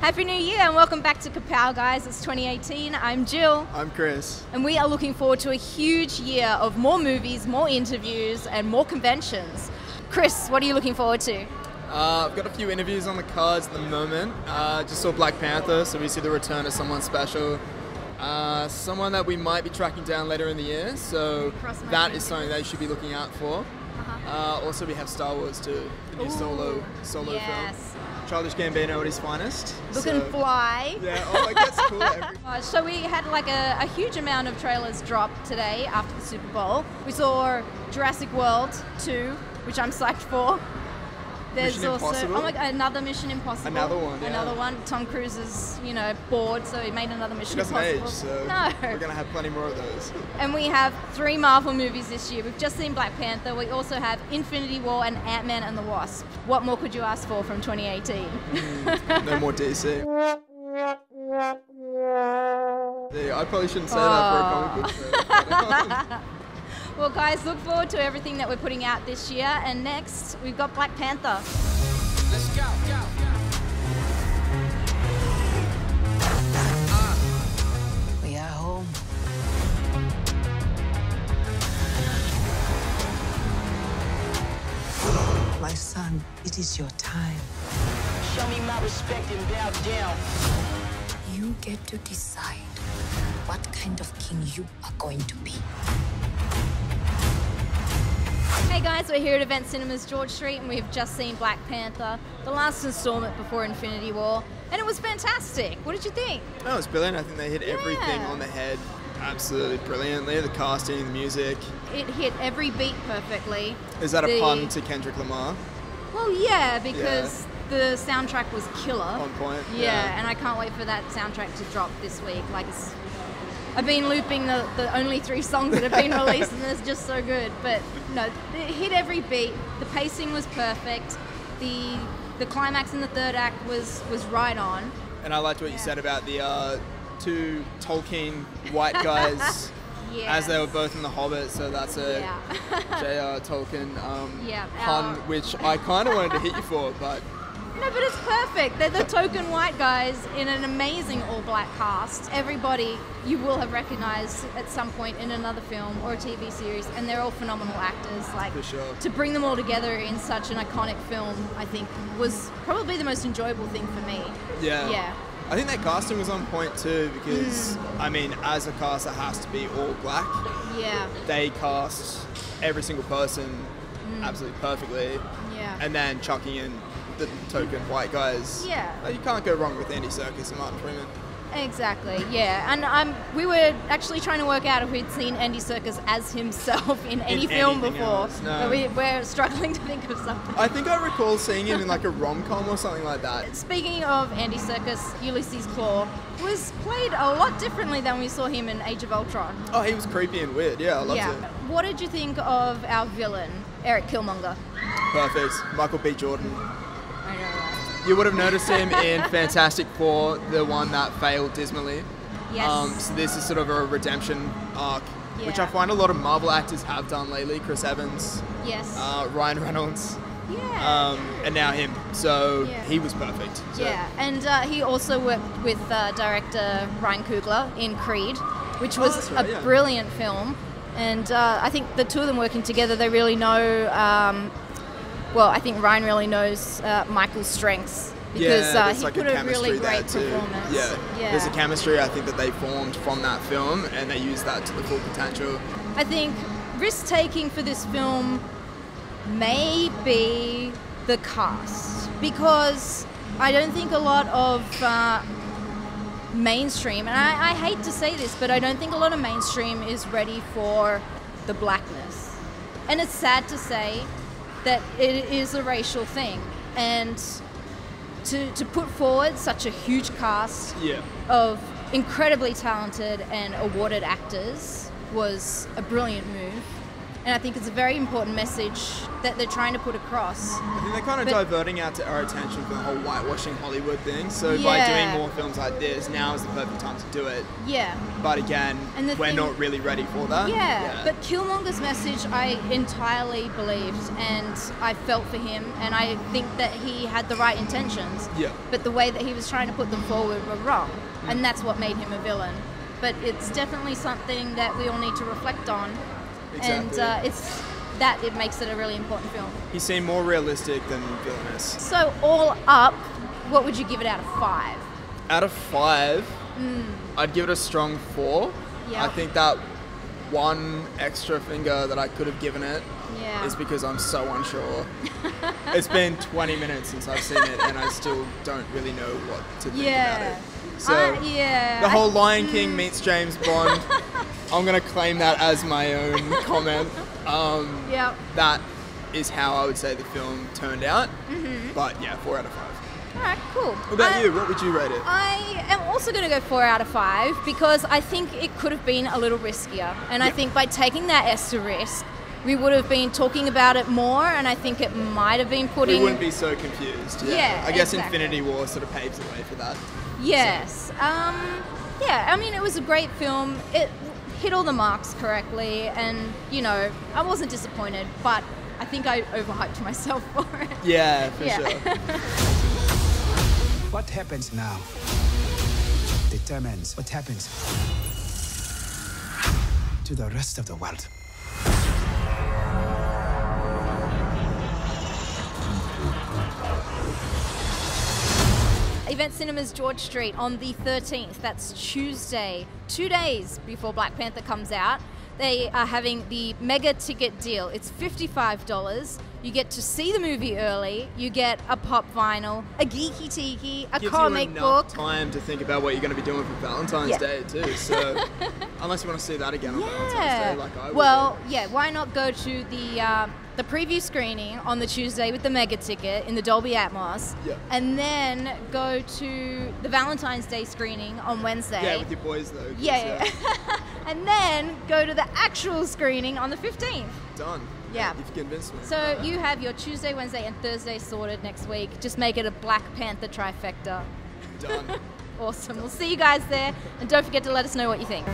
Happy New Year and welcome back to Kapow, guys. It's 2018. I'm Jill. I'm Chris. And we are looking forward to a huge year of more movies, more interviews, and more conventions. Chris, what are you looking forward to? I've got a few interviews on the cards at the moment. Just saw Black Panther, so we see the return of someone special. Someone that we might be tracking down later in the year, so that is something that you should be looking out for. Also, we have Star Wars too, the new solo film. Childish Gambino at his finest. Looking fly. Yeah, that's cool. So we had like a huge amount of trailers drop today after the Super Bowl. We saw Jurassic World 2, which I'm psyched for. There's Mission also Impossible? Another Mission Impossible. Another one, yeah. Another one. Tom Cruise is, bored, so he made another Mission It doesn't Impossible. age, so no. we're going to have plenty more of those. And we have 3 Marvel movies this year. We've just seen Black Panther. We also have Infinity War and Ant-Man and the Wasp. What more could you ask for from 2018? No more DC. Yeah, I probably shouldn't say that for a comic book show. Well, guys, look forward to everything that we're putting out this year. And next, we've got Black Panther. Let's go. We are home. My son, it is your time. Show me my respect and bow down. You get to decide what kind of king you are going to be. Hey guys, we're here at Event Cinemas George Street and we've just seen Black Panther, the last installment before Infinity War, and it was fantastic. What did you think? No, it's brilliant. I think they hit everything on the head absolutely brilliantly. The casting, the music. It hit every beat perfectly. Is that a pun to Kendrick Lamar? Well, yeah, because the soundtrack was killer. On point. Yeah, and I can't wait for that soundtrack to drop this week. I've been looping the only 3 songs that have been released and they're just so good. But no, it hit every beat. The pacing was perfect. The climax in the 3rd act was right on. And I liked what you said about the 2 Tolkien white guys as they were both in The Hobbit. So that's a J.R. Tolkien pun, which I kind of wanted to hit you for, but... No, but it's perfect. They're the token white guys in an amazing all-black cast. Everybody you will have recognized at some point in another film or a TV series, and they're all phenomenal actors. For sure. To bring them all together in such an iconic film, I think, was probably the most enjoyable thing for me. Yeah. I think their casting was on point too, because, as a cast, it has to be all black. Yeah. They cast every single person absolutely perfectly. Yeah. And then chucking in the token white guys. Yeah. You can't go wrong with Andy Serkis and Martin Freeman. Exactly, yeah. And we were actually trying to work out if we'd seen Andy Serkis as himself in any film before. No. But we're struggling to think of something. I think I recall seeing him in like a rom-com or something like that. Speaking of Andy Serkis, Ulysses Claw was played a lot differently than we saw him in Age of Ultron. Oh, he was creepy and weird. Yeah, I loved it. What did you think of our villain, Eric Killmonger? Perfect. Michael B. Jordan. I know, right? You would have noticed him in Fantastic Four, the one that failed dismally. Yes. So this is sort of a redemption arc, which I find a lot of Marvel actors have done lately. Chris Evans. Yes. Ryan Reynolds. Yeah. And now him. So he was perfect. So. Yeah, and he also worked with director Ryan Coogler in Creed, which was a brilliant film. And I think the two of them working together, they really know... I think Ryan really knows Michael's strengths because he like put a really great performance. Yeah, there's a chemistry I think that they formed from that film, and they used that to the full potential. I think risk-taking for this film may be the cast, because I don't think a lot of mainstream, and I hate to say this, but I don't think a lot of mainstream is ready for the blackness. And it's sad to say that it is a racial thing, and to put forward such a huge cast of incredibly talented and awarded actors was a brilliant move. And I think it's a very important message that they're trying to put across. I think they're kind of diverting our attention from the whole whitewashing Hollywood thing. So by doing more films like this, now is the perfect time to do it. Yeah. But again, we're not really ready for that. Yeah. But Killmonger's message I entirely believed, and I felt for him, and I think that he had the right intentions. Yeah. But the way that he was trying to put them forward were wrong. And that's what made him a villain. But it's definitely something that we all need to reflect on. Exactly. And it makes it a really important film. He seemed more realistic than villainous. So all up, what would you give it out of 5? Out of 5, I'd give it a strong 4. Yeah. I think that one extra finger that I could have given it is because I'm so unsure. It's been 20 minutes since I've seen it, and I still don't really know what to think about it. So the whole Lion King meets James Bond, I'm going to claim that as my own comment. That is how I would say the film turned out. But yeah, 4 out of 5. All right, cool. What about you? What would you rate it? I am also going to go 4 out of 5 because I think it could have been a little riskier. And I think by taking that extra risk, we would have been talking about it more, and I think it might have been putting... We wouldn't be so confused. Yeah, I guess Infinity War sort of paves the way for that. Yes. So. I mean, it was a great film. It hit all the marks correctly, and, you know, I wasn't disappointed, but I think I overhyped myself for it. Yeah, for sure. What happens now determines what happens to the rest of the world. Event Cinemas George Street on the 13th. That's Tuesday, 2 days before Black Panther comes out. They are having the mega ticket deal. It's $55. You get to see the movie early. You get a pop vinyl, a geeky tiki, a comic book. Gives you enough time to think about what you're going to be doing for Valentine's Day too. So unless you want to see that again on Valentine's Day, like I would. Well, why not go to the preview screening on the Tuesday with the mega ticket in the Dolby Atmos, and then go to the Valentine's Day screening on Wednesday. Yeah, with your boys though. Yeah. And then go to the actual screening on the 15th. Done. Yeah. You've convinced me. So you have your Tuesday, Wednesday, and Thursday sorted next week. Just make it a Black Panther trifecta. Done. Awesome. We'll see you guys there, and don't forget to let us know what you think.